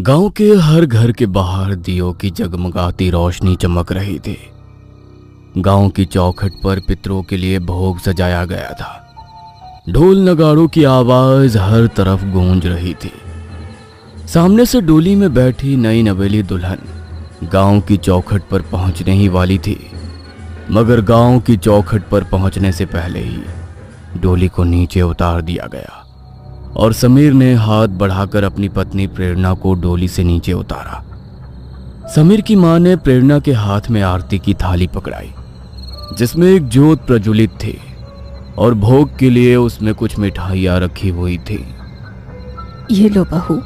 गांव के हर घर के बाहर दियों की जगमगाती रोशनी चमक रही थी। गांव की चौखट पर पितरों के लिए भोग सजाया गया था। ढोल नगाड़ों की आवाज हर तरफ गूंज रही थी। सामने से डोली में बैठी नई नवेली दुल्हन गांव की चौखट पर पहुंचने ही वाली थी, मगर गांव की चौखट पर पहुंचने से पहले ही डोली को नीचे उतार दिया गया और समीर ने हाथ बढ़ाकर अपनी पत्नी प्रेरणा को डोली से नीचे उतारा। समीर की मां ने प्रेरणा के हाथ में आरती की थाली पकड़ाई, जिसमें एक जोत प्रज्वलित थी और भोग के लिए उसमें कुछ मिठाइयां रखी हुई थी। ये लो बहू,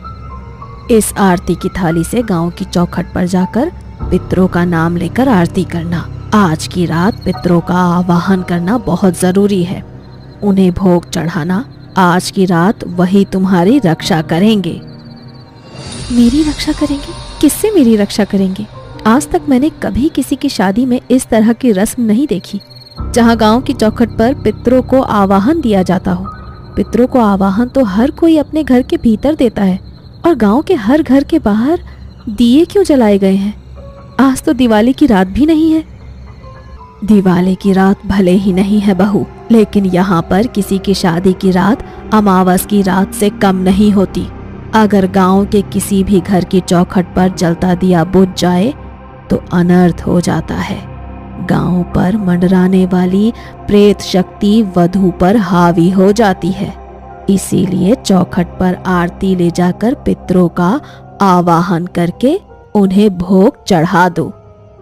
इस आरती की थाली से गांव की चौखट पर जाकर पितरों का नाम लेकर आरती करना। आज की रात पितरों का आवाहन करना बहुत जरूरी है। उन्हें भोग चढ़ाना। आज की रात वही तुम्हारी रक्षा करेंगे। मेरी रक्षा करेंगे? किससे मेरी रक्षा करेंगे? आज तक मैंने कभी किसी की शादी में इस तरह की रस्म नहीं देखी, जहां गांव की चौखट पर पितरों को आवाहन दिया जाता हो। पितरों को आवाहन तो हर कोई अपने घर के भीतर देता है, और गांव के हर घर के बाहर दिए क्यों जलाए गए हैं? आज तो दिवाली की रात भी नहीं है। दिवाली की रात भले ही नहीं है बहू, लेकिन यहाँ पर किसी की शादी की रात अमावस की रात से कम नहीं होती। अगर गांव के किसी भी घर की चौखट पर जलता दिया बुझ जाए तो अनर्थ हो जाता है। गांव पर मंडराने वाली प्रेत शक्ति वधू पर हावी हो जाती है। इसीलिए चौखट पर आरती ले जाकर पितरों का आवाहन करके उन्हें भोग चढ़ा दो।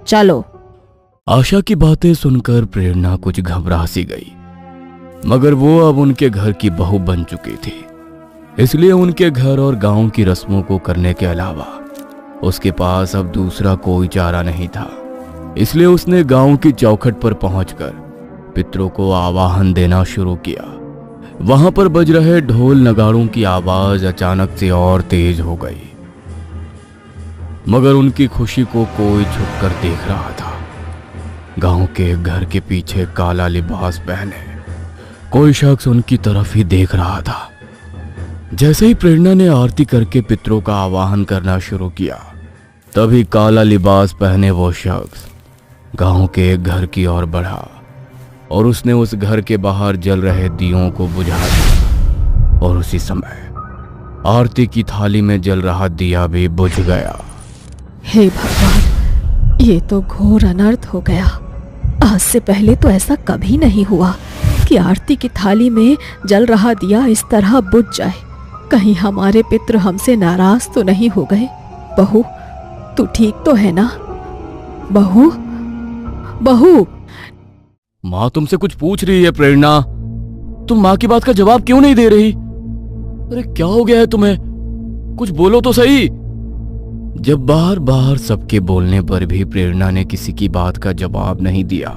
चलो। आशा की बातें सुनकर प्रेरणा कुछ घबरा सी गई, मगर वो अब उनके घर की बहू बन चुकी थी। इसलिए उनके घर और गांव की रस्मों को करने के अलावा उसके पास अब दूसरा कोई चारा नहीं था। इसलिए उसने गांव की चौखट पर पहुंचकर पितरों को आवाहन देना शुरू किया। वहां पर बज रहे ढोल नगाड़ों की आवाज अचानक से और तेज हो गई, मगर उनकी खुशी को कोई छुपकर देख रहा था। गांव के घर के पीछे काला लिबास पहने कोई शख्स उनकी तरफ ही देख रहा था। जैसे ही प्रेरणा ने आरती करके पितरों का आवाहन करना शुरू किया, तभी काला लिबास पहने वो शख्स गांव के एक घर की ओर बढ़ा और उसने उस घर के बाहर जल रहे दियों को बुझा दिया, और उसी समय आरती की थाली में जल रहा दिया भी बुझ गया। हे भगवान, ये तो घोर अनर्थ हो गया। आज से पहले तो ऐसा कभी नहीं हुआ कि आरती की थाली में जल रहा दिया इस तरह बुझ जाए। कहीं हमारे पितृ हमसे नाराज तो नहीं हो गए? बहू, तू ठीक तो है ना? बहू, बहू। माँ तुमसे कुछ पूछ रही है प्रेरणा। तुम माँ की बात का जवाब क्यों नहीं दे रही? अरे क्या हो गया है तुम्हें? कुछ बोलो तो सही। जब बार बार सबके बोलने पर भी प्रेरणा ने किसी की बात का जवाब नहीं दिया,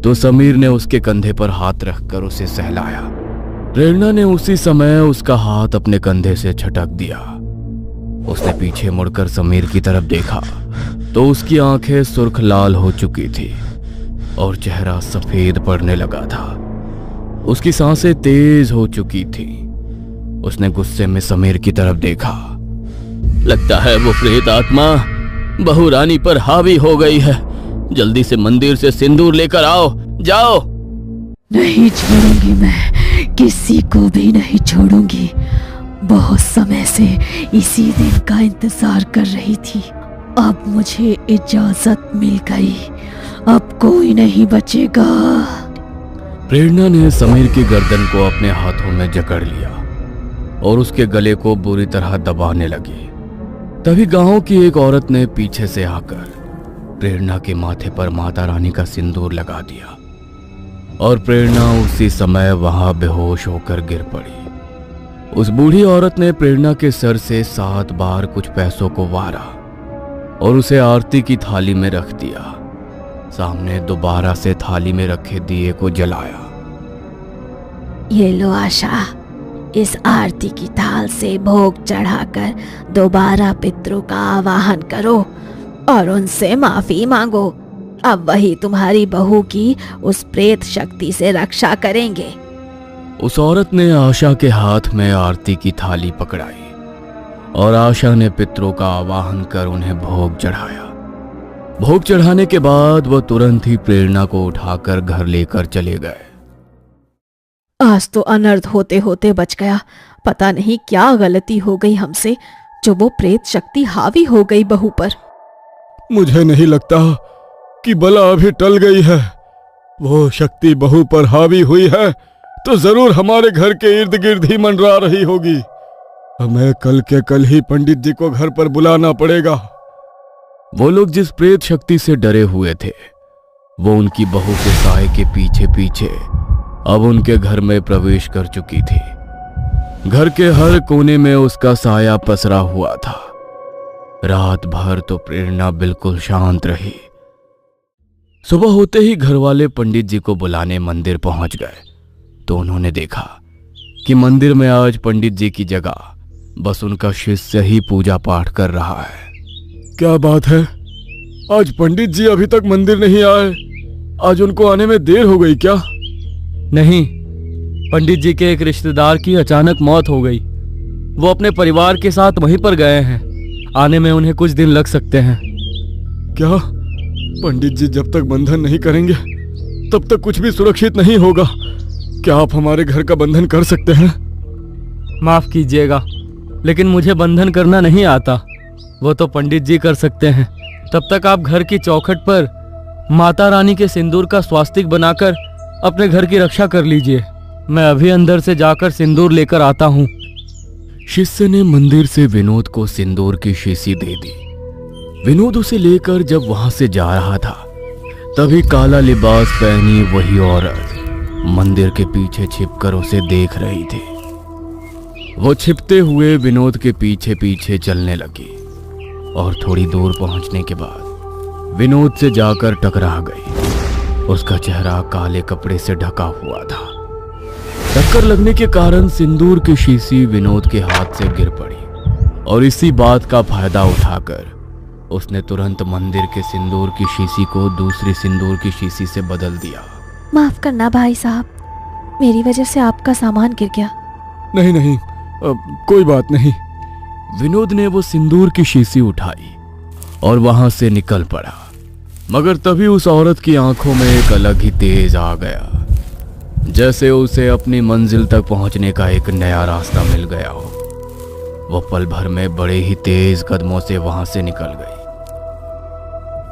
तो समीर ने उसके कंधे पर हाथ रखकर उसे सहलाया। प्रेरणा ने उसी समय उसका हाथ अपने कंधे से झटक दिया। उसने पीछे मुड़कर समीर की तरफ देखा तो उसकी आंखें सुर्ख लाल हो चुकी थी और चेहरा सफेद पड़ने लगा था। उसकी सांसें तेज हो चुकी थी। उसने गुस्से में समीर की तरफ देखा। लगता है वो प्रेत आत्मा बहू रानी पर हावी हो गई है। जल्दी से मंदिर से सिंदूर लेकर आओ, जाओ। नहीं छोड़ूंगी, मैं किसी को भी नहीं छोड़ूंगी। बहुत समय से इसी दिन का इंतजार कर रही थी। अब मुझे इजाजत मिल गई। अब कोई नहीं बचेगा। प्रेरणा ने समीर की गर्दन को अपने हाथों में जकड़ लिया और उसके गले को बुरी तरह दबाने लगी। तभी गांव की एक औरत ने पीछे से आकर प्रेरणा के माथे पर माता रानी का सिंदूर लगा दिया और प्रेरणा उसी समय वहां बेहोश होकर गिर पड़ी। उस बूढ़ी औरत ने प्रेरणा के सर से 7 बार कुछ पैसों को वारा और उसे आरती की थाली में रख दिया। सामने दोबारा से थाली में रखे दिए को जलाया। ये लो आशा, इस आरती की थाल से भोग चढ़ाकर दोबारा पितरों का आवाहन करो और उनसे माफी मांगो। अब वही तुम्हारी बहू की उस प्रेत शक्ति से रक्षा करेंगे। उस औरत ने आशा के हाथ में आरती की थाली पकड़ाई और आशा ने पितरों का आवाहन कर उन्हें भोग चढ़ाया। भोग चढ़ाने के बाद वह तुरंत ही प्रेरणा को उठाकर घर लेकर चले गए। आज तो अनर्थ होते होते बच गया। पता नहीं क्या गलती हो गई हमसे, जो वो प्रेत शक्ति हावी हो गई बहू पर। मुझे नहीं लगता कि बला अभी टल गई है। वो शक्ति बहू पर हावी हुई है तो जरूर हमारे घर के इर्द गिर्द ही मंडरा रही होगी। हमें कल के कल ही पंडित जी को घर पर बुलाना पड़ेगा। वो लोग जिस प्रेत शक्ति से डरे हुए थे, वो उनकी बहू के साए के पीछे पीछे अब उनके घर में प्रवेश कर चुकी थी। घर के हर कोने में उसका साया पसरा हुआ था। रात भर तो प्रेरणा बिल्कुल शांत रही। सुबह होते ही घर वाले पंडित जी को बुलाने मंदिर पहुंच गए तो उन्होंने देखा कि मंदिर में आज पंडित जी की जगह बस उनका शिष्य ही पूजा पाठ कर रहा है। क्या बात है, आज पंडित जी अभी तक मंदिर नहीं आए? आज उनको आने में देर हो गई क्या? नहीं, पंडित जी के एक रिश्तेदार की अचानक मौत हो गई। वो अपने परिवार के साथ वहीं पर गए हैं। आने में उन्हें कुछ दिन लग सकते हैं। क्या? पंडित जी जब तक बंधन नहीं करेंगे तब तक कुछ भी सुरक्षित नहीं होगा। क्या आप हमारे घर का बंधन कर सकते हैं? माफ कीजिएगा, लेकिन मुझे बंधन करना नहीं आता। वो तो पंडित जी कर सकते हैं। तब तक आप घर की चौखट पर माता रानी के सिंदूर का स्वास्तिक बनाकर अपने घर की रक्षा कर लीजिए। मैं अभी अंदर से जाकर सिंदूर लेकर आता हूँ। शिष्य ने मंदिर से विनोद को सिंदूर की शीशी दे दी। विनोद उसे लेकर जब वहां से जा रहा था, तभी काला लिबास पहनी वही औरत मंदिर के पीछे छिपकर उसे देख रही थी। वो छिपते हुए विनोद के पीछे पीछे चलने लगी और थोड़ी दूर पहुंचने के बाद विनोद से जाकर टकरा गई। उसका चेहरा काले कपड़े से ढका हुआ था। टक्कर लगने के कारण सिंदूर की शीशी विनोद के हाथ से गिर पड़ी और इसी बात का फायदा उठाकर उसने तुरंत मंदिर के सिंदूर की शीशी को दूसरी सिंदूर की शीशी से बदल दिया। माफ करना भाई साहब, मेरी वजह से आपका सामान गिर गया। नहीं नहीं, कोई बात नहीं। विनोद ने वो सिंदूर की शीशी उठाई और वहां से निकल पड़ा, मगर तभी उस औरत की आंखों में एक अलग ही तेज आ गया, जैसे उसे अपनी मंजिल तक पहुंचने का एक नया रास्ता मिल गया हो। वो पल भर में बड़े ही तेज कदमों से वहां से निकल गई।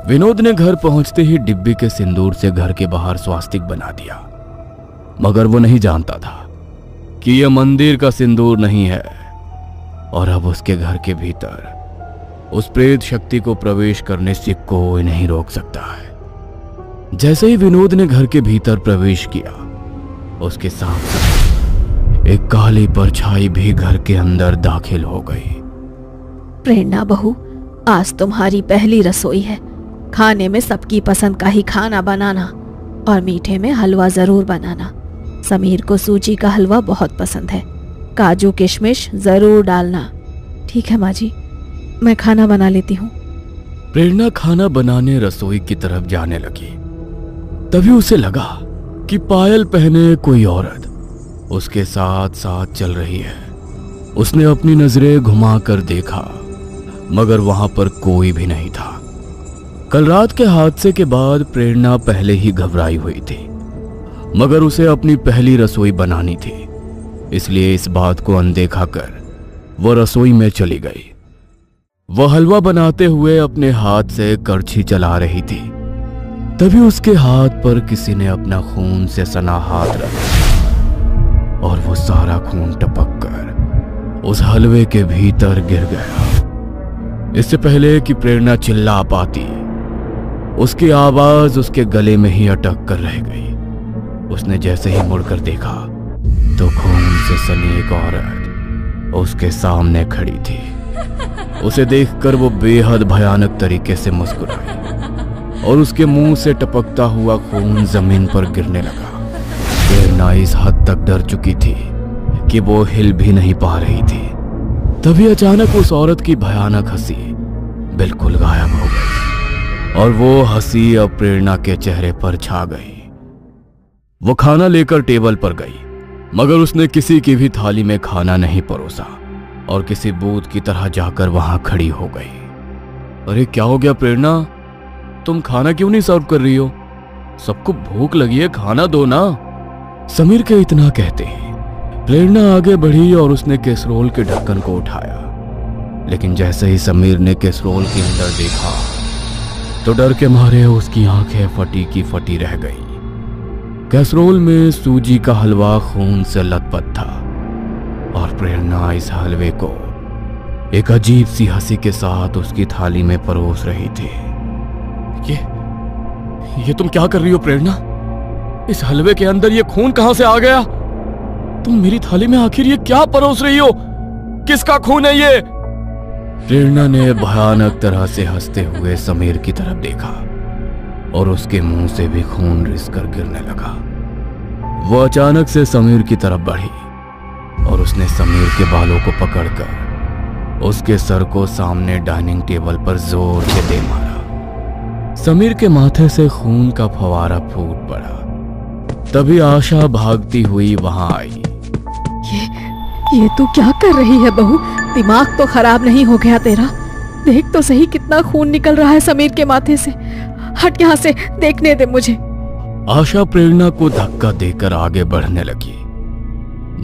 विनोद ने घर पहुंचते ही डिब्बी के सिंदूर से घर के बाहर स्वास्तिक बना दिया, मगर वो नहीं जानता था कि यह मंदिर का सिंदूर नहीं है और अब उसके घर के भीतर उस प्रेत शक्ति को प्रवेश करने से कोई नहीं रोक सकता है। जैसे ही विनोद ने घर के भीतर प्रवेश किया, उसके साथ साथ एक काली परछाई भी घर के अंदर दाखिल हो गई। प्रेरणा बहू, आज तुम्हारी पहली रसोई है। खाने में सबकी पसंद का ही खाना बनाना और मीठे में हलवा जरूर बनाना। समीर को सूजी का हलवा बहुत पसंद है। काजू किशमिश जरूर डालना। ठीक है माँ जी, मैं खाना बना लेती हूँ। प्रेरणा खाना बनाने रसोई की तरफ जाने लगी। तभी उसे लगा कि पायल पहने कोई औरत उसके साथ साथ चल रही है। उसने अपनी नजरें घुमाकर देखा, मगर वहां पर कोई भी नहीं था। कल रात के हादसे के बाद प्रेरणा पहले ही घबराई हुई थी, मगर उसे अपनी पहली रसोई बनानी थी, इसलिए इस बात को अनदेखा कर वो रसोई में चली गई। वह हलवा बनाते हुए अपने हाथ से करछी चला रही थी। तभी उसके हाथ पर किसी ने अपना खून से सना हाथ रखा और वो सारा खून टपक कर उस हलवे के भीतर गिर गया। इससे पहले कि प्रेरणा चिल्ला पाती, उसकी आवाज उसके गले में ही अटक कर रह गई। उसने जैसे ही मुड़कर देखा तो खून से सनी एक औरत उसके सामने खड़ी थी। उसे देखकर वो बेहद भयानक तरीके से मुस्कुराई और उसके मुंह से टपकता हुआ खून जमीन पर गिरने लगा। प्रेरणा इस हद तक डर चुकी थी कि वो हिल भी नहीं पा रही थी। तभी अचानक उस औरत की भयानक हंसी बिल्कुल गायब हो गई और वो हंसी अब प्रेरणा के चेहरे पर छा गई। वो खाना लेकर टेबल पर गई, मगर उसने किसी की भी थाली में खाना नहीं परोसा और किसी बूथ की तरह जाकर वहां खड़ी हो गई। अरे क्या हो गया प्रेरणा, तुम खाना क्यों नहीं सर्व कर रही हो? सबको भूख लगी है, खाना दो ना। समीर के इतना कहते ही प्रेरणा आगे बढ़ी और उसने कैसरोल के ढक्कन को उठाया। लेकिन जैसे ही समीर ने कैसरोल के अंदर देखा तो डर के मारे उसकी आंखें फटी की फटी रह गई। कैसरोल में सूजी का हलवा खून से लथपथ था और प्रेरणा इस हलवे को एक अजीब सी हंसी के साथ उसकी थाली में परोस रही थी। ये तुम क्या कर रही हो प्रेरणा? इस हलवे के अंदर ये खून कहां से आ गया? तुम मेरी थाली में आखिर ये क्या परोस रही हो? किसका खून है ये? प्रेरणा ने भयानक तरह से हंसते हुए समीर की तरफ देखा और उसके मुंह से भी खून रिसकर गिरने लगा। वो अचानक से समीर की तरफ बढ़ी और उसने समीर के बालों को पकड़कर उसके सर को सामने डाइनिंग टेबल पर जोर से दे मारा। समीर के माथे से खून का फवारा फूट पड़ा। तभी आशा भागती हुई वहां आई। ये तू क्या कर रही है बहू? दिमाग तो खराब नहीं हो गया तेरा? देख तो सही कितना खून निकल रहा है समीर के माथे से। हट यहाँ से, देखने दे मुझे। आशा प्रेरणा को धक्का देकर आगे बढ़ने लगी,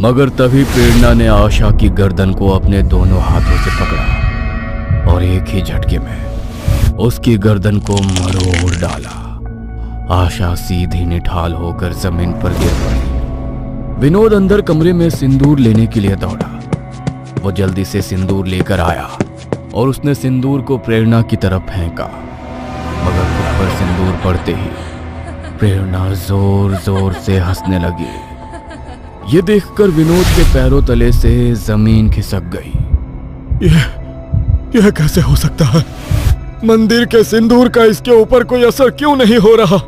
मगर तभी प्रेरणा ने आशा की गर्दन को अपने दोनों हाथों से पकड़ा और एक ही झटके में उसकी गर्दन को मरोड़ डाला। आशा सीधी निठाल होकर जमीन पर गिर पड़ी। विनोद अंदर कमरे में सिंदूर लेने के लिए दौड़ा। वो जल्दी से सिंदूर लेकर आया और उसने सिंदूर को प्रेरणा की तरफ फेंका, मगर खुद पर सिंदूर पड़ते ही प्रेरणा जोर जोर से हंसने लगी। ये देखकर विनोद के पैरों तले से जमीन खिसक गई। यह कैसे हो सकता है? मंदिर के सिंदूर का इसके ऊपर कोई असर क्यों नहीं हो रहा?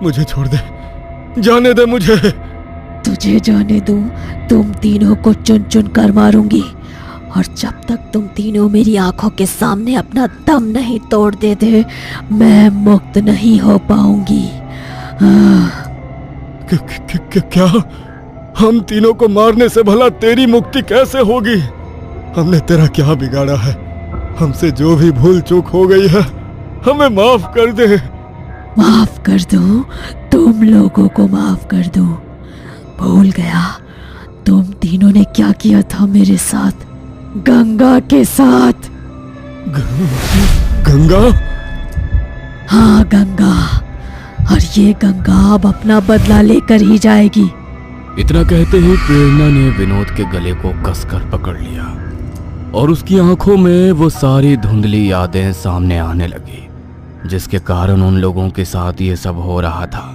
मुझे छोड़ दे, जाने दे मुझे। तुझे जाने दूं? तुम तीनों को चुन चुन कर मारूंगी और जब तक तुम तीनों मेरी आंखों के सामने अपना दम नहीं तोड़ देते मैं मुक्त नहीं हो पाऊंगी। क्या? हम तीनों को मारने से भला तेरी मुक्ति कैसे होगी? हमने तेरा क्या बिगाड़ा है? हमसे जो भी भूल चूक हो गई है हमें माफ कर दे। माफ कर दूं? तुम लोगों को माफ कर दूं? भूल गया तुम तीनों ने क्या किया था मेरे साथ, गंगा के साथ। गंगा? हाँ गंगा, और ये गंगा अब अपना बदला लेकर ही जाएगी। इतना कहते ही प्रेरणा ने विनोद के गले को कसकर पकड़ लिया और उसकी आंखों में वो सारी धुंधली यादें सामने आने लगी जिसके कारण उन लोगों के साथ ये सब हो रहा था।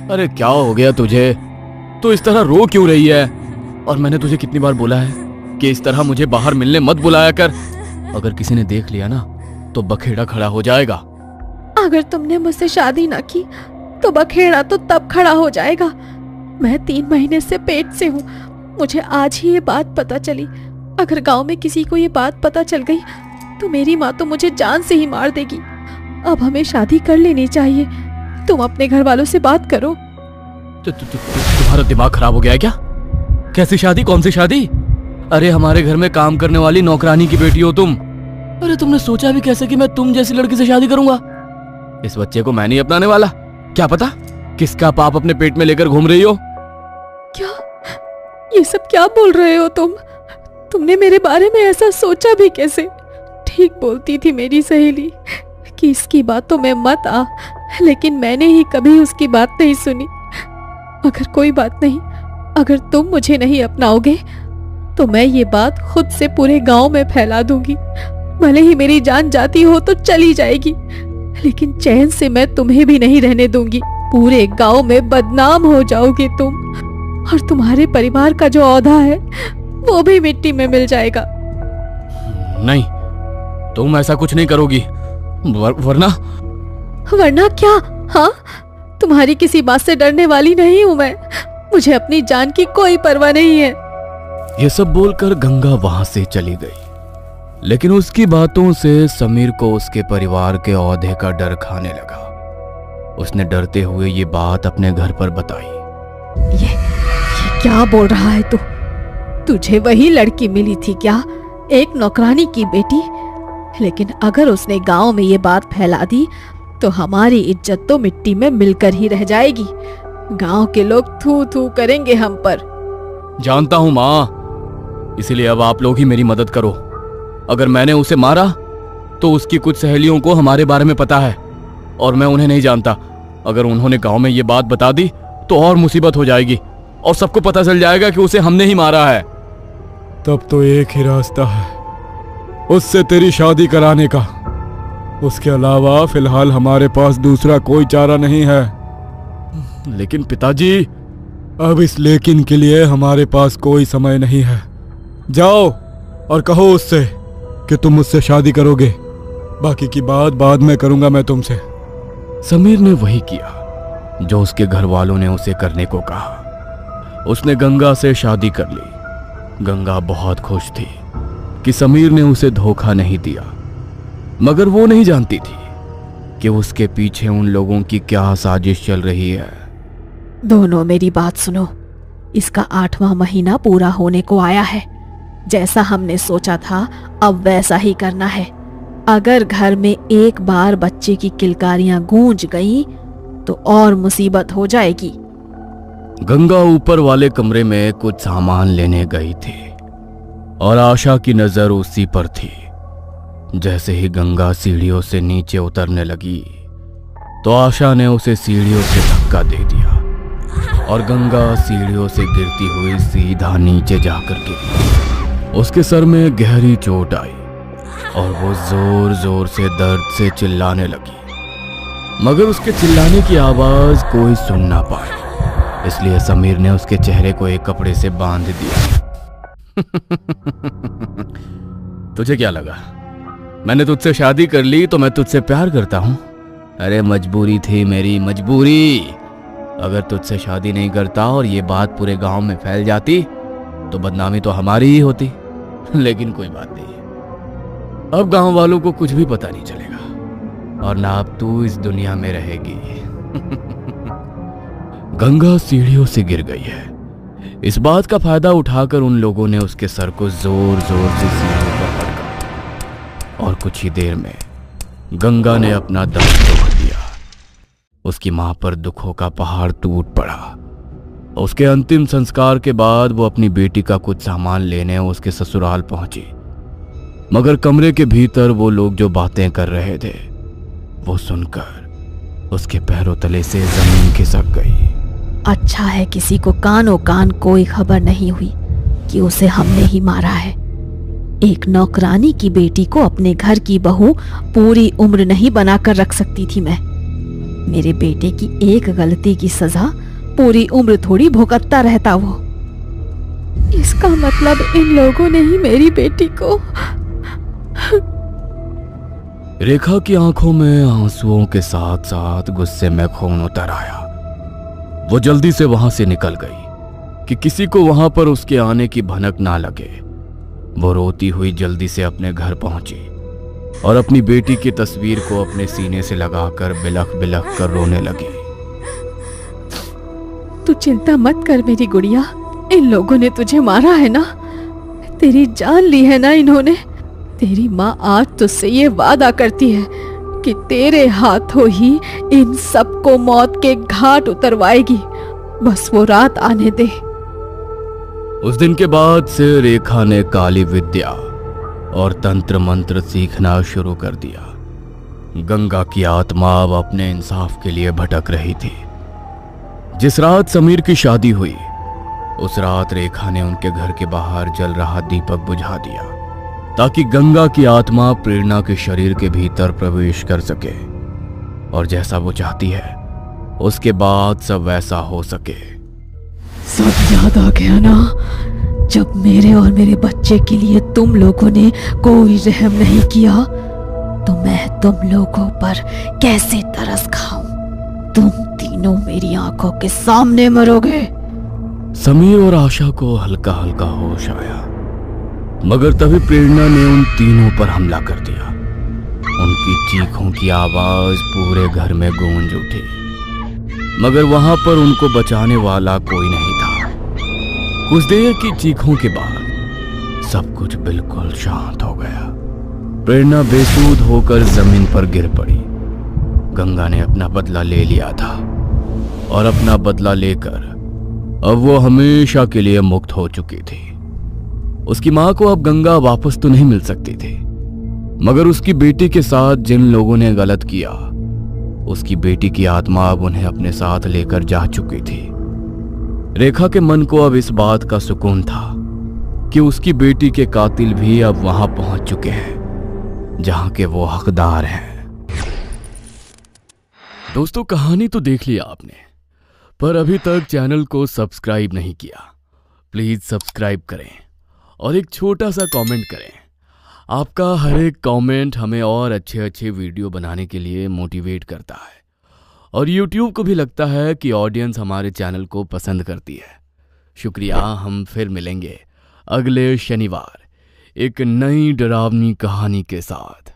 अरे क्या हो गया तुझे? तू इस तरह रो क्यों रही है? और मैंने तुझे कितनी बार बोला है कि इस तरह मुझे बाहर मिलने मत बुलाया कर। अगर किसी ने देख लिया ना तो बखेड़ा खड़ा हो जाएगा। अगर तुमने मुझसे शादी ना की तो बखेड़ा तो तब खड़ा हो जाएगा। मैं 3 महीने से पेट से हूँ। मुझे आज ही ये बात पता चली। अगर गांव में किसी को ये बात पता चल गई तो मेरी माँ तो मुझे जान से ही मार देगी। अब हमें शादी कर लेनी चाहिए। तुम अपने घर वालों से बात करो। तुम्हारा दिमाग खराब हो गया है क्या? कैसी शादी? कौन सी शादी? अरे हमारे घर में काम करने वाली नौकरानी की बेटी हो तुम। अरे तुमने सोचा भी कैसे कि मैं तुम जैसी लड़की से शादी करूंगा? इस बच्चे को मैं नहीं अपनाने वाला। क्या पता किसका पाप अपने पेट में लेकर घूम रही हो। क्या ये सब क्या बोल रहे हो तुम? तुमने मेरे बारे में ऐसा सोचा भी कैसे? ठीक बोलती थी मेरी सहेली कि इसकी बातों में मत आ, लेकिन मैंने ही कभी उसकी बात नहीं सुनी। मगर कोई बात नहीं, अगर तुम मुझे नहीं अपनाओगे तो मैं ये बात खुद से पूरे गांव में फैला दूंगी। भले ही मेरी जान जाती हो तो चली जाएगी, लेकिन चैन से मैं तुम्हें भी नहीं रहने दूंगी। पूरे गांव में बदनाम हो जाओगे तुम, और तुम्हारे परिवार का जो औहदा है वो भी मिट्टी में मिल जाएगा। नहीं, तुम ऐसा कुछ नहीं करोगी। वरना क्या? हाँ, तुम्हारी किसी बात से डरने वाली नहीं हूं मैं। मुझे अपनी जान की कोई परवाह नहीं है। ये सब बोलकर गंगा वहां से चली गई, लेकिन उसकी बातों से समीर को उसके परिवार के औहदे का डर खाने लगा। उसने डरते हुए ये बात अपने घर पर बताई। क्या बोल रहा है तू? तुझे वही लड़की मिली थी क्या, एक नौकरानी की बेटी? लेकिन अगर उसने गांव में ये बात फैला दी तो हमारी इज्जत तो मिट्टी में मिलकर ही रह जाएगी। गांव के लोग थू थू करेंगे हम पर। जानता हूं माँ, इसीलिए अब आप लोग ही मेरी मदद करो। अगर मैंने उसे मारा तो उसकी कुछ सहेलियों को हमारे बारे में पता है और मैं उन्हें नहीं जानता। अगर उन्होंने गांव में ये बात बता दी तो और मुसीबत हो जाएगी और सबको पता चल जाएगा कि उसे हमने ही मारा है। तब तो एक ही रास्ता है, उससे तेरी शादी कराने का। उसके अलावा फिलहाल हमारे पास दूसरा कोई चारा नहीं है। लेकिन पिताजी। अब इस लेकिन के लिए हमारे पास कोई समय नहीं है। जाओ और कहो उससे कि तुम मुझसे शादी करोगे। बाकी की बात बाद में करूंगा मैं तुमसे। समीर ने वही किया जो उसके घर वालों ने उसे करने को कहा। उसने गंगा से शादी कर ली। गंगा बहुत खुश थी कि समीर ने उसे धोखा नहीं दिया, मगर वो नहीं जानती थी कि उसके पीछे उन लोगों की क्या साजिश चल रही है। दोनों मेरी बात सुनो, इसका 8वां महीना पूरा होने को आया है। जैसा हमने सोचा था अब वैसा ही करना है। अगर घर में एक बार बच्चे की किलकारियां गूंज गईं तो और मुसीबत हो जाएगी। गंगा ऊपर वाले कमरे में कुछ सामान लेने गई थी और आशा की नजर उसी पर थी। जैसे ही गंगा सीढ़ियों से नीचे उतरने लगी तो आशा ने उसे सीढ़ियों से धक्का दे दिया और गंगा सीढ़ियों से गिरती हुई सीधा नीचे जाकर गिरी। उसके सर में गहरी चोट आई और वो जोर जोर से दर्द से चिल्लाने लगी, मगर उसके चिल्लाने की आवाज कोई सुन ना पाए। इसलिए समीर ने उसके चेहरे को एक कपड़े से बांध दिया। तुझे क्या लगा मैंने तुझसे शादी कर ली तो मैं तुझसे प्यार करता हूं? अरे मजबूरी थी मेरी, मजबूरी। अगर तुझसे शादी नहीं करता और ये बात पूरे गांव में फैल जाती तो बदनामी तो हमारी ही होती। लेकिन कोई बात नहीं, अब गांव वालों को कुछ भी पता नहीं चलेगा और ना अब तू इस दुनिया में रहेगी। गंगा सीढ़ियों से गिर गई है। इस बात का फायदा उठाकर उन लोगों ने उसके सर को जोर जोर से सीढ़ियों पर पटका और कुछ ही देर में गंगा ने अपना दम तोड़ दिया। उसकी मां पर दुखों का पहाड़ टूट पड़ा। उसके अंतिम संस्कार के बाद वो अपनी बेटी का कुछ सामान लेने उसके ससुराल पहुंची, मगर कमरे के भीतर वो लोग जो बातें कर रहे थे वो सुनकर उसके पैरों तले से जमीन खिसक गई। अच्छा है किसी को कानों कान कोई खबर नहीं हुई कि उसे हमने ही मारा है। एक नौकरानी की बेटी को अपने घर की बहू पूरी उम्र नहीं बनाकर रख सकती थी मैं। मेरे बेटे की एक गलती की सजा पूरी उम्र थोड़ी भुगतता रहता वो। इसका मतलब इन लोगों ने ही मेरी बेटी को। रेखा की आंखों में आंसुओं के साथ साथ गुस्से में खून उतर आया। वो जल्दी से वहां से निकल गई कि किसी को वहां पर उसके आने की भनक ना लगे। वो रोती हुई जल्दी से अपने घर पहुंची और अपनी बेटी की तस्वीर को अपने सीने से लगाकर बिलख बिलख कर रोने लगी। तू चिंता मत कर मेरी गुड़िया, इन लोगों ने तुझे मारा है ना, तेरी जान ली है ना इन्होंने। तेरी माँ आज तुझसे ये वादा करती है कि तेरे हाथों ही इन सबको मौत के घाट उतरवाएगी। बस वो रात आने दे। उस दिन के बाद से रेखा ने काली विद्या और तंत्र मंत्र सीखना शुरू कर दिया। गंगा की आत्मा अब अपने इंसाफ के लिए भटक रही थी। जिस रात समीर की शादी हुई उस रात रेखा ने उनके घर के बाहर जल रहा दीपक बुझा दिया ताकि गंगा की आत्मा प्रेरणा के शरीर के भीतर प्रवेश कर सके और जैसा वो चाहती है उसके बाद सब वैसा हो सके। सब याद आ गया ना, जब मेरे और मेरे बच्चे के लिए तुम लोगों ने कोई रहम नहीं किया तो मैं तुम लोगों पर कैसे तरस खाऊं। तुम तीनों मेरी आंखों के सामने मरोगे। समीर और आशा को हल्का हल्का होश आया, मगर तभी प्रेरणा ने उन तीनों पर हमला कर दिया। उनकी चीखों की आवाज पूरे घर में गूंज उठी, मगर वहां पर उनको बचाने वाला कोई नहीं था। कुछ देर की चीखों के बाद सब कुछ बिल्कुल शांत हो गया। प्रेरणा बेसुध होकर जमीन पर गिर पड़ी। गंगा ने अपना बदला ले लिया था और अपना बदला लेकर अब वो हमेशा के लिए मुक्त हो चुकी थी। उसकी मां को अब गंगा वापस तो नहीं मिल सकती थी, मगर उसकी बेटी के साथ जिन लोगों ने गलत किया, उसकी बेटी की आत्मा अब उन्हें अपने साथ लेकर जा चुकी थी। रेखा के मन को अब इस बात का सुकून था कि उसकी बेटी के कातिल भी अब वहां पहुंच चुके हैं जहां के वो हकदार हैं। दोस्तों, कहानी तो देख लिया आपने, पर अभी तक चैनल को सब्सक्राइब नहीं किया। प्लीज सब्सक्राइब करें और एक छोटा सा कमेंट करें। आपका हर एक कमेंट हमें और अच्छे अच्छे वीडियो बनाने के लिए मोटिवेट करता है और YouTube को भी लगता है कि ऑडियंस हमारे चैनल को पसंद करती है। शुक्रिया। हम फिर मिलेंगे अगले शनिवार एक नई डरावनी कहानी के साथ।